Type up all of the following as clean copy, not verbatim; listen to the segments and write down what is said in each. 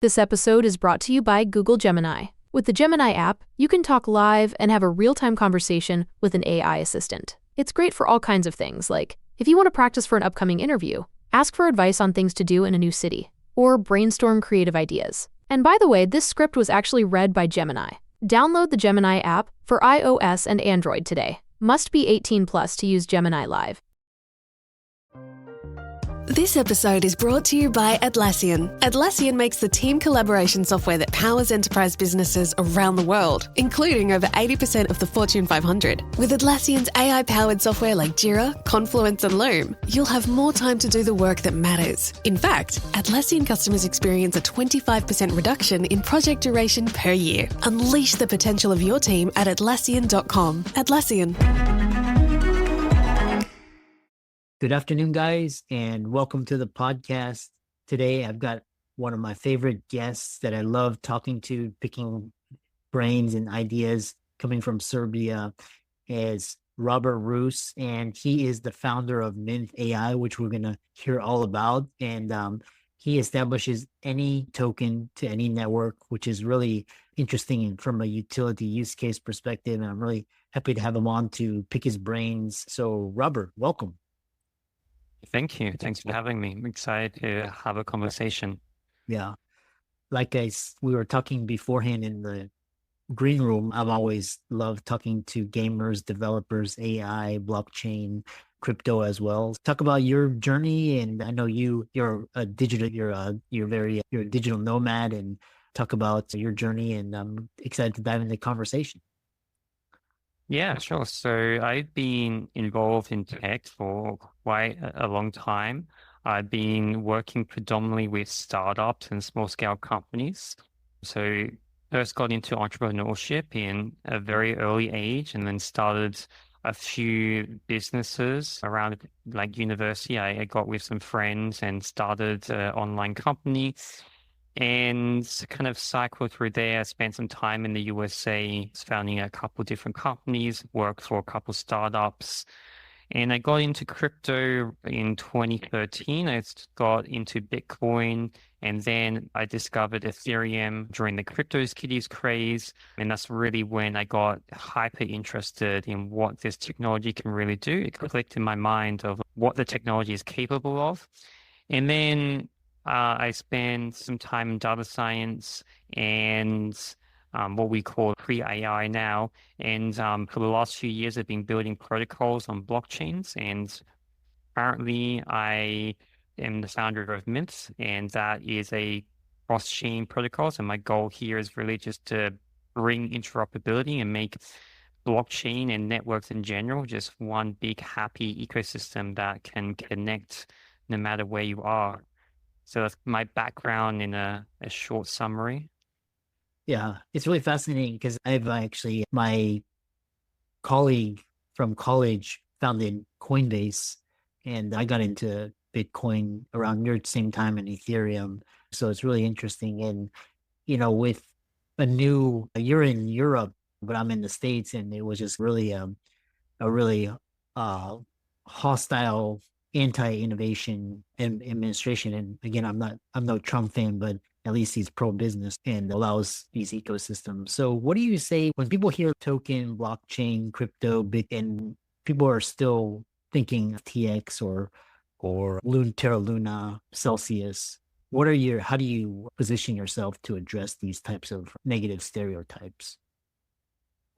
This episode is brought to you by Google Gemini. With the Gemini app, you can talk live and have a real-time conversation with an AI assistant. It's great for all kinds of things, like if you want to practice for an upcoming interview, ask for advice on things to do in a new city, or brainstorm creative ideas. And by the way, this script was actually read by Gemini. Download the Gemini app for iOS and Android today. Must be 18 plus to use Gemini Live. This episode is brought to you by Atlassian. Atlassian makes the team collaboration software that powers enterprise businesses around the world, including over 80% of the Fortune 500. With Atlassian's AI-powered software like Jira, Confluence, and Loom, you'll have more time to do the work that matters. In fact, Atlassian customers experience a 25% reduction in project duration per year. Unleash the potential of your team at Atlassian.com. Atlassian. Good afternoon, guys, and welcome to the podcast. Today, I've got one of my favorite guests that I love talking to, picking brains and ideas coming from Serbia, is Robert Roos, and he is the founder of Mynth AI, which we're going to hear all about. And he establishes any token to any network, which is really interesting from a utility use case perspective. And I'm really happy to have him on to pick his brains. So, Robert, welcome. Thank you. Thanks for having me. I'm excited to have a conversation. Yeah. Like we were talking beforehand in the green room, I've always loved talking to gamers, developers, AI, blockchain, crypto as well. Talk about your journey. And I know you're a digital nomad, and talk about your journey. And I'm excited to dive into the conversation. Yeah, sure. So I've been involved in tech for quite a long time. I've been working predominantly with startups and small scale companies. So first got into entrepreneurship in a very early age, and then started a few businesses around like university. I got with some friends and started an online company and kind of cycled through there. Spent some time in the USA, founding a couple different companies, worked for a couple startups. And I got into crypto in 2013. I got into Bitcoin, and then I discovered Ethereum during the CryptoKitties craze. And that's really when I got hyper interested in what this technology can really do. It clicked in my mind of what the technology is capable of. And then I spent some time in data science and what we call pre-AI now. And for the last few years, I've been building protocols on blockchains. And currently, I am the founder of Mynth, and that is a cross-chain protocol. So my goal here is really just to bring interoperability and make blockchain and networks in general just one big happy ecosystem that can connect no matter where you are. So that's my background in a short summary. Yeah, it's really fascinating because I've actually, my colleague from college founded Coinbase, and I got into Bitcoin around near the same time in Ethereum. So it's really interesting. And, with you're in Europe, but I'm in the States, and it was just really a really hostile anti-innovation administration. And again, I'm no Trump fan, but at least he's pro-business and allows these ecosystems. So what do you say when people hear token, blockchain, crypto, and people are still thinking TX or Terra Luna, Celsius? How do you position yourself to address these types of negative stereotypes?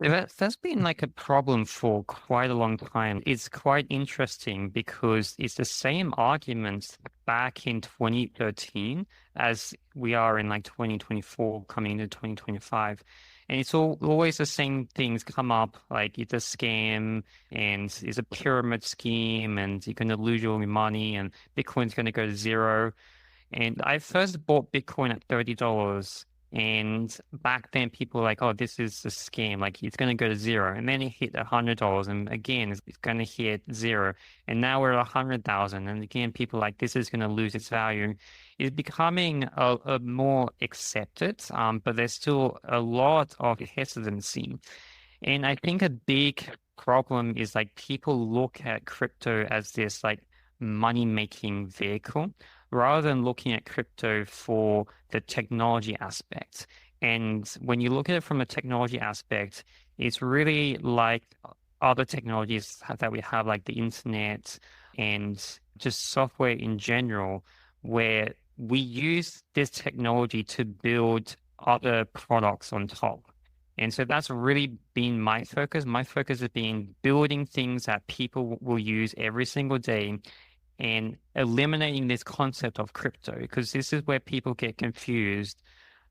That's been like a problem for quite a long time. It's quite interesting because it's the same arguments back in 2013 as we are in like 2024 coming into 2025. And it's always the same things come up, like it's a scam and it's a pyramid scheme and you're going to lose all your money and Bitcoin's going to go to zero. And I first bought Bitcoin at $30. And back then, people were like, oh, this is a scam. Like, it's going to go to zero. And then it hit $100. And again, it's going to hit zero. And now we're at 100,000. And again, people are like, this is going to lose its value. It's becoming a more accepted, but there's still a lot of hesitancy. And I think a big problem is like people look at crypto as this like money-making vehicle rather than looking at crypto for the technology aspect. And when you look at it from a technology aspect, it's really like other technologies that we have, like the internet and just software in general, where we use this technology to build other products on top. And so that's really been my focus. My focus has been building things that people will use every single day and eliminating this concept of crypto, because this is where people get confused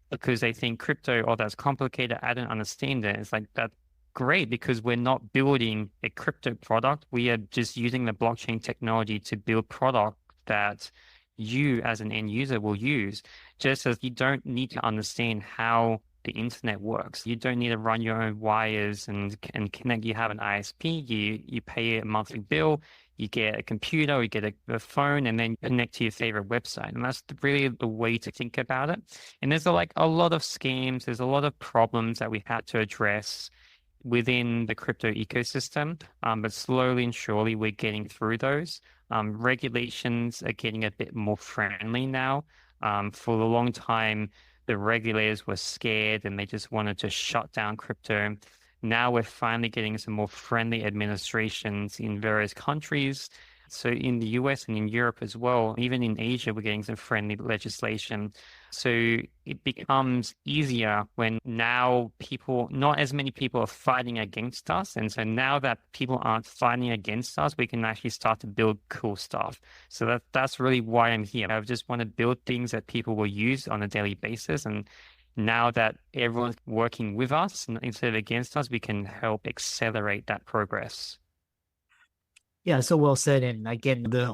because they think crypto, oh, that's complicated. I don't understand it. It's like that's great because we're not building a crypto product. We are just using the blockchain technology to build product that you as an end user will use. Just as you don't need to understand how the internet works. You don't need to run your own wires and connect. You have an ISP, you pay a monthly bill, you get a computer, you get a phone, and then you connect to your favorite website. And that's really the way to think about it. And there's like a lot of scams, there's a lot of problems that we had to address within the crypto ecosystem, but slowly and surely we're getting through those. Regulations are getting a bit more friendly now. For a long time, the regulators were scared and they just wanted to shut down crypto. Now we're finally getting some more friendly administrations in various countries. So in the US and in Europe as well, even in Asia, we're getting some friendly legislation. So it becomes easier when now not as many people are fighting against us. And so now that people aren't fighting against us, we can actually start to build cool stuff. So that's really why I'm here. I just want to build things that people will use on a daily basis. And now that everyone's working with us instead of against us, we can help accelerate that progress. Yeah, so well said. And again, this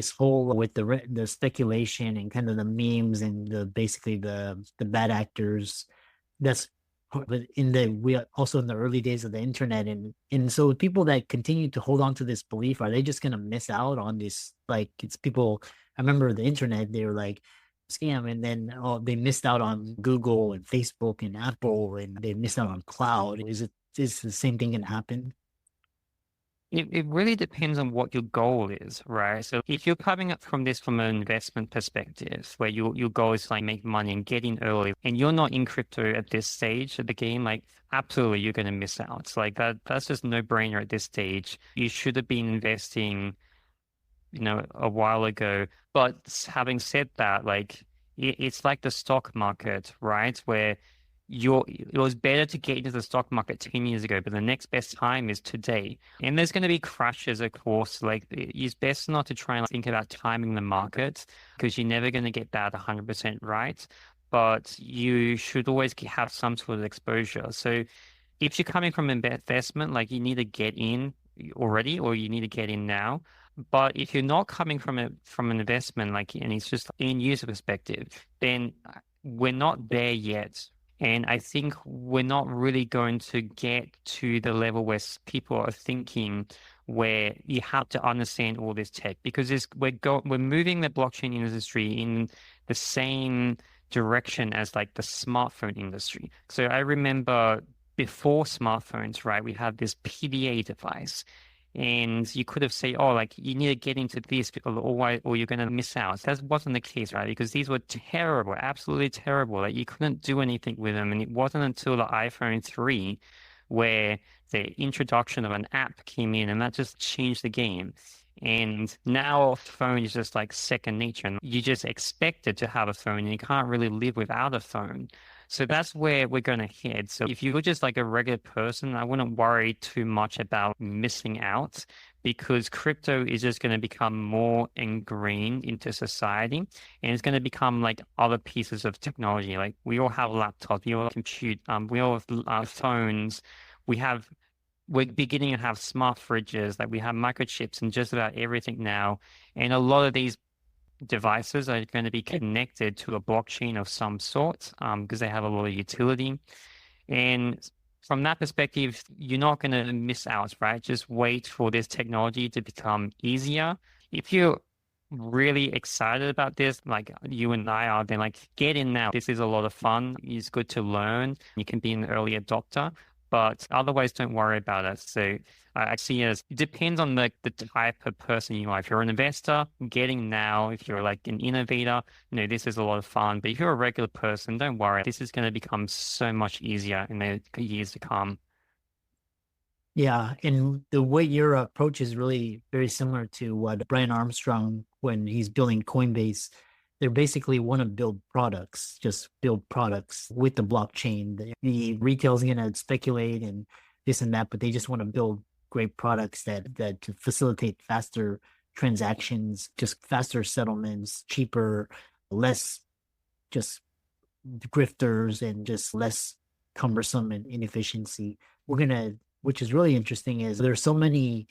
whole with the speculation and kind of the memes and basically the bad actors, that's we are also in the early days of the internet, and so people that continue to hold on to this belief, are they just gonna miss out on this? Like, it's people. I remember the internet, they were like scam, and then they missed out on Google and Facebook and Apple, and they missed out on cloud. Is the same thing gonna happen? It really depends on what your goal is, right? So if you're coming up from this from an investment perspective, where your goal is to like make money and get in early, and you're not in crypto at this stage of the game, like absolutely you're going to miss out. Like that's just no brainer at this stage. You should have been investing, a while ago. But having said that, like it's like the stock market, right? Where it was better to get into the stock market 10 years ago, but the next best time is today. And there's going to be crashes, of course. Like it's best not to try and think about timing the market because you're never going to get that 100% right. But you should always have some sort of exposure. So if you're coming from investment, like you need to get in already, or you need to get in now. But if you're not coming from an investment, like, and it's just in user perspective, then we're not there yet. And I think we're not really going to get to the level where people are thinking where you have to understand all this tech, because we're moving the blockchain industry in the same direction as like the smartphone industry. So I remember before smartphones, right, we had this PDA device. And you could have said, oh, like you need to get into this or you're going to miss out. That wasn't the case, right? Because these were terrible, absolutely terrible. Like you couldn't do anything with them. And it wasn't until the iPhone 3 where the introduction of an app came in, and that just changed the game. And now a phone is just like second nature. And you just expected to have a phone and you can't really live without a phone. So that's where we're going to head. So if you're just like a regular person, I wouldn't worry too much about missing out, because crypto is just going to become more ingrained into society, and it's going to become like other pieces of technology. Like we all have laptops, we all have compute, we all have phones, we're beginning to have smart fridges, like we have microchips and just about everything now. And a lot of these devices are going to be connected to a blockchain of some sort, because they have a lot of utility. And from that perspective, you're not going to miss out, right? Just wait for this technology to become easier. If you're really excited about this, like you and I are, then like get in now. This is a lot of fun. It's good to learn. You can be an early adopter. but otherwise don't worry about it. So I see it as it depends on the type of person you are. If you're an investor, getting now. If you're like an innovator, this is a lot of fun. But if you're a regular person, don't worry. This is going to become so much easier in the years to come. Yeah, and the way your approach is really very similar to what Brian Armstrong, when he's building Coinbase, they basically want to build products, just build products with the blockchain. The retail's going to speculate and this and that, but they just want to build great products that to facilitate faster transactions, just faster settlements, cheaper, less just grifters, and just less cumbersome and inefficiency. Which is really interesting, is there's so many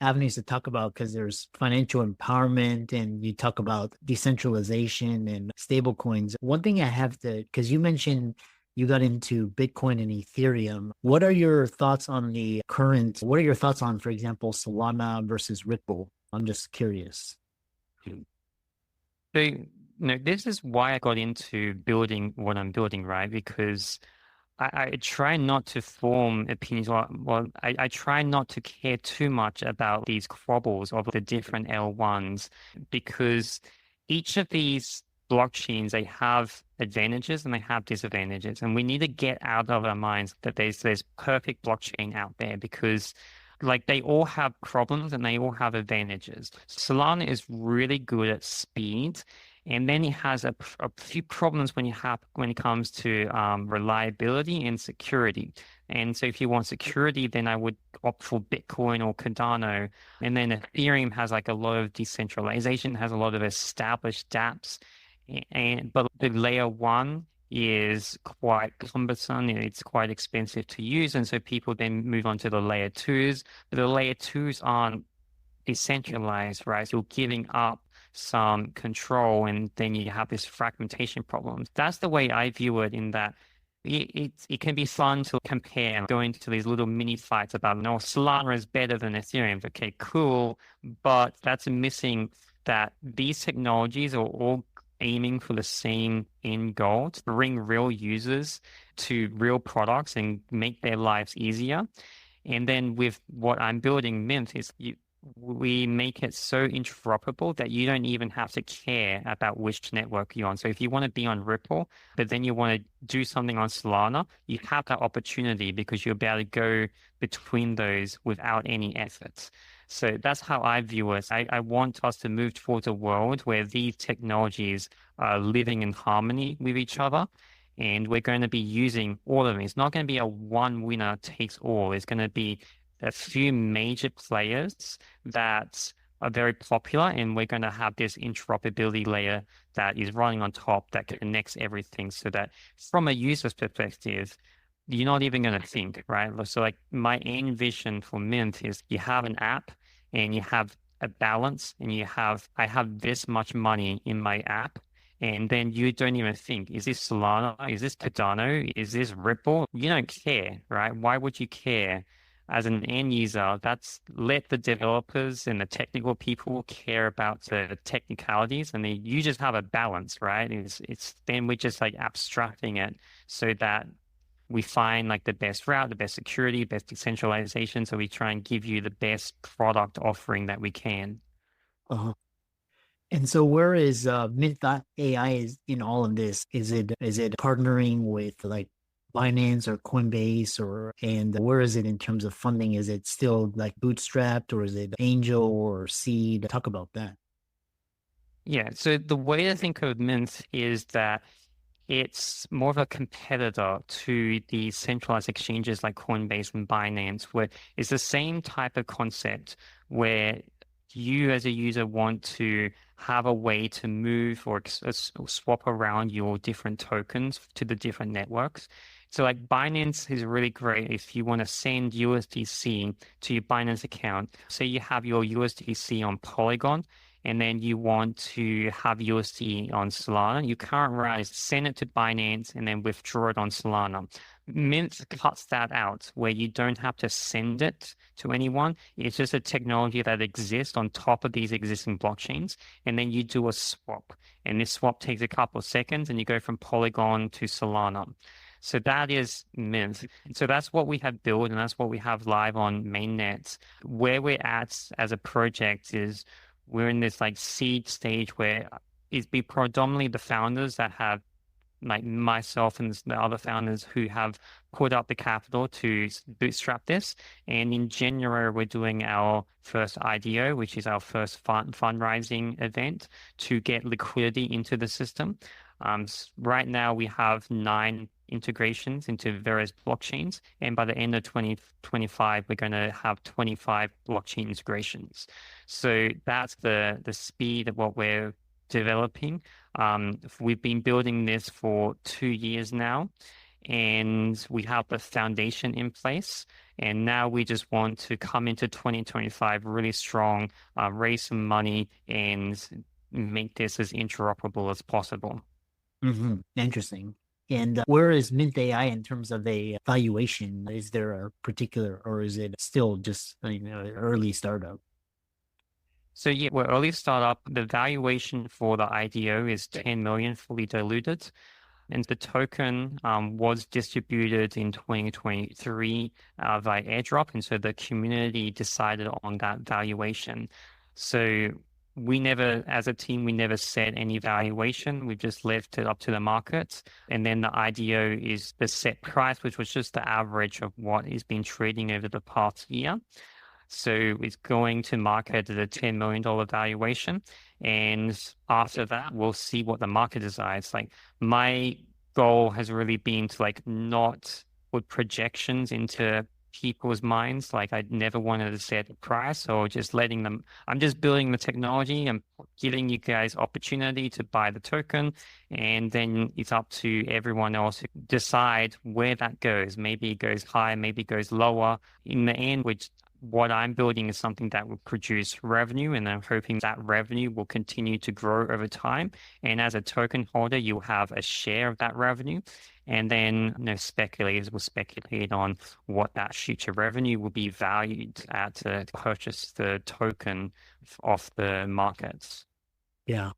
avenues to talk about, because there's financial empowerment and you talk about decentralization and stable coins. One thing I have to, because you mentioned you got into Bitcoin and Ethereum. What are your thoughts on what are your thoughts on, for example, Solana versus Ripple? I'm just curious. So, this is why I got into building what I'm building, right? Because I try not to form opinions. I try not to care too much about these quabbles of the different L1s, because each of these blockchains, they have advantages and they have disadvantages. And we need to get out of our minds that there's perfect blockchain out there, because like they all have problems and they all have advantages. Solana is really good at speed. And then it has a few problems when it comes to reliability and security. And so if you want security, then I would opt for Bitcoin or Cardano. And then Ethereum has like a lot of decentralization, has a lot of established dApps. But the layer one is quite cumbersome and it's quite expensive to use. And so people then move on to the layer twos. But the layer twos aren't decentralized, right? So you're giving up some control, and then you have this fragmentation problem. That's the way I view it, in that it can be fun to compare, go into these little mini fights about, no, Solana is better than Ethereum. Okay, cool. But that's missing that these technologies are all aiming for the same end goal, to bring real users to real products and make their lives easier. And then with what I'm building, Mynth, is we make it so interoperable that you don't even have to care about which network you're on. So if you want to be on Ripple, but then you want to do something on Solana, you have that opportunity, because you'll be able to go between those without any effort. So that's how I view it. I want us to move towards a world where these technologies are living in harmony with each other. And we're going to be using all of them. It's not going to be a one winner takes all. It's going to be a few major players that are very popular, and we're going to have this interoperability layer that is running on top that connects everything, so that from a user's perspective, you're not even going to think, right? So like my end vision for Mynth is you have an app and you have a balance, and I have this much money in my app. And then you don't even think, is this Solana? Is this Cardano? Is this Ripple? You don't care, right? Why would you care? As an end user, let the developers and the technical people care about the technicalities, and you just have a balance, right? It's then we're just like abstracting it so that we find like the best route, the best security, best decentralization. So we try and give you the best product offering that we can. Uh-huh. And so where is Mynth AI is in all of this? Is it partnering with like Binance or Coinbase, and where is it in terms of funding? Is it still like bootstrapped, or is it angel or seed? Talk about that. Yeah. So the way to think of Mynth is that it's more of a competitor to the centralized exchanges like Coinbase and Binance, where it's the same type of concept where you as a user want to have a way to move or swap around your different tokens to the different networks. So like Binance is really great if you want to send USDC to your Binance account. Say you have your USDC on Polygon, and then you want to have USD on Solana. You can't really send it to Binance and then withdraw it on Solana. Mynth cuts that out, where you don't have to send it to anyone. It's just a technology that exists on top of these existing blockchains. And then you do a swap. And this swap takes a couple of seconds, and you go from Polygon to Solana. So that is Mynth. So that's what we have built and that's what we have live on mainnet. Where we're at as a project is we're in this like seed stage where it's be predominantly the founders that have like myself and the other founders who have put up the capital to bootstrap this. And in January, we're doing our first IDO, which is our first fundraising event to get liquidity into the system. Right now, we have 9 integrations into various blockchains. And by the end of 2025, we're going to have 25 blockchain integrations. So that's the speed of what we're developing. We've been building this for 2 years now, and we have the foundation in place. And now we just want to come into 2025 really strong, raise some money, and make this as interoperable as possible. Interesting. And where is Mynth AI in terms of a valuation? Is there a particular, or is it still just early startup? So yeah, we're early startup. The valuation for the IDO is 10 million fully diluted. And the token was distributed in 2023 via airdrop. And so the community decided on that valuation. So we never, as a team, we never set any valuation. We just left it up to the market. And then the IDO is the set price, which was just the average of what is been trading over the past year. So it's going to market at a $10 million valuation. And after that, we'll see what the market decides. Like my goal has really been to like not put projections into people's minds. Like I never wanted to set a price or just letting them, I'm just building the technology. I'm giving you guys opportunity to buy the token. And then it's up to everyone else to decide where that goes. Maybe it goes high, maybe it goes lower. In the end, which what I'm building is something that will produce revenue, and I'm hoping that revenue will continue to grow over time. And as a token holder, you'll have a share of that revenue. And then speculators will speculate on what that future revenue will be valued at to purchase the token off the markets. Yeah.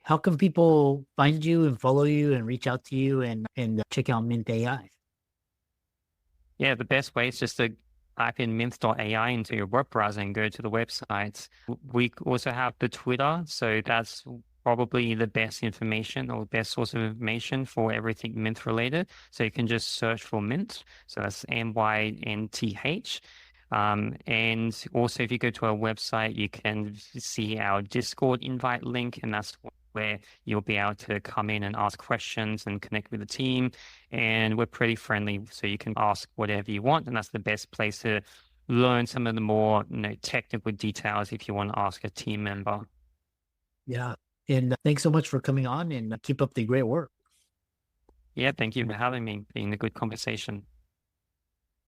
How can people find you and follow you and reach out to you and check out Mynth AI? Yeah, the best way is just to type in Mynth.ai into your web browser and go to the website. We also have the Twitter, so that's probably the best information or best source of information for everything Mynth related. So you can just search for Mynth. So that's MYNTH. And also, if you go to our website, you can see our Discord invite link, and that's where you'll be able to come in and ask questions and connect with the team. And we're pretty friendly, so you can ask whatever you want, and that's the best place to learn some of the more technical details if you want to ask a team member. Yeah. And thanks so much for coming on, and keep up the great work. Yeah, thank you for having me. Being a good conversation.